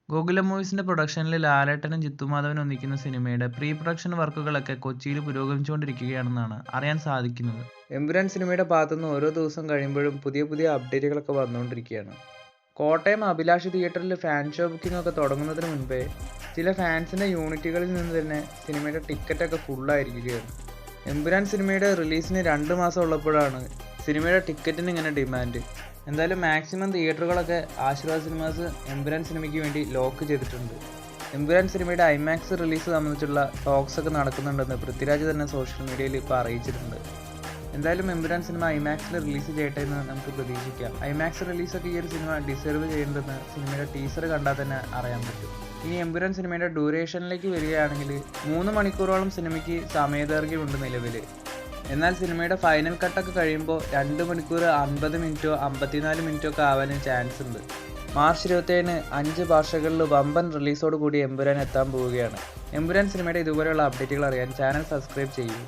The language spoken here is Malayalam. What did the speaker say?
ഗോകുലം മൂവീസിന്റെ പ്രൊഡക്ഷനിൽ ലാലേട്ടനും ജിത്തുമാധവനും ഒന്നിക്കുന്ന സിനിമയുടെ പ്രീ പ്രൊഡക്ഷൻ വർക്കുകളൊക്കെ കൊച്ചിയിൽ പുരോഗമിച്ചുകൊണ്ടിരിക്കുകയാണെന്നാണ് അറിയാൻ സാധിക്കുന്നത്. എമ്പുരാൻ സിനിമയുടെ ഭാഗത്തുനിന്ന് ഓരോ ദിവസം കഴിയുമ്പോഴും പുതിയ പുതിയ അപ്ഡേറ്റുകളൊക്കെ വന്നുകൊണ്ടിരിക്കുകയാണ്. കോട്ടയം അഭിലാഷ് തിയേറ്ററിൽ ഫാൻ ഷോ ബുക്കിംഗ് ഒക്കെ തുടങ്ങുന്നതിന് മുൻപേ ചില ഫാൻസിന്റെ യൂണിറ്റുകളിൽ നിന്ന് തന്നെ സിനിമയുടെ ടിക്കറ്റൊക്കെ ഫുള്ളായിരിക്കുകയാണ്. എമ്പുരാൻ സിനിമയുടെ റിലീസിന് 2 മാസം ഉള്ളപ്പോഴാണ് സിനിമയുടെ ടിക്കറ്റിന് ഇങ്ങനെ ഡിമാൻഡ്. എന്തായാലും മാക്സിമം തിയേറ്ററുകളൊക്കെ ആശീർവാദ് സിനിമാസ് എമ്പുരാൻ സിനിമയ്ക്ക് വേണ്ടി ലോക്ക് ചെയ്തിട്ടുണ്ട്. എമ്പുരാൻ സിനിമയുടെ ഐമാക്സ് റിലീസ് സംബന്ധിച്ചുള്ള ടോക്സ് ഒക്കെ നടക്കുന്നുണ്ടെന്ന് പൃഥ്വിരാജ് തന്നെ സോഷ്യൽ മീഡിയയിൽ ഇപ്പോൾ അറിയിച്ചിട്ടുണ്ട്. എന്തായാലും എമ്പുരാൻ സിനിമ ഐമാക്സിൽ റിലീസ് ചെയ്യട്ടെ എന്ന് നമുക്ക് പ്രതീക്ഷിക്കാം. ഐമാക്സ് റിലീസൊക്കെ ഈ ഒരു സിനിമ ഡിസേർവ് ചെയ്യുന്നുണ്ടെന്ന് സിനിമയുടെ ടീസർ കണ്ടാൽ തന്നെ അറിയാൻ പറ്റും. ഇനി എമ്പുരാൻ സിനിമയുടെ ഡ്യൂറേഷനിലേക്ക് വരികയാണെങ്കിൽ 3 മണിക്കൂറോളം സിനിമയ്ക്ക് സമയദൈർഘ്യമുണ്ട് നിലവിൽ. എന്നാൽ സിനിമയുടെ ഫൈനൽ കട്ടൊക്കെ കഴിയുമ്പോൾ 2 മണിക്കൂർ 50 മിനിറ്റോ 54 മിനിറ്റോ ഒക്കെ ആവാനും ചാൻസ് ഉണ്ട്. മാർച്ച് 27-ന് 5 ഭാഷകളിൽ വമ്പൻ റിലീസോട് കൂടി എമ്പുരാൻ എത്താൻ പോവുകയാണ്. എമ്പുരാൻ സിനിമയുടെ ഇതുപോലെയുള്ള അപ്ഡേറ്റുകൾ അറിയാൻ ചാനൽ സബ്സ്ക്രൈബ് ചെയ്യൂ.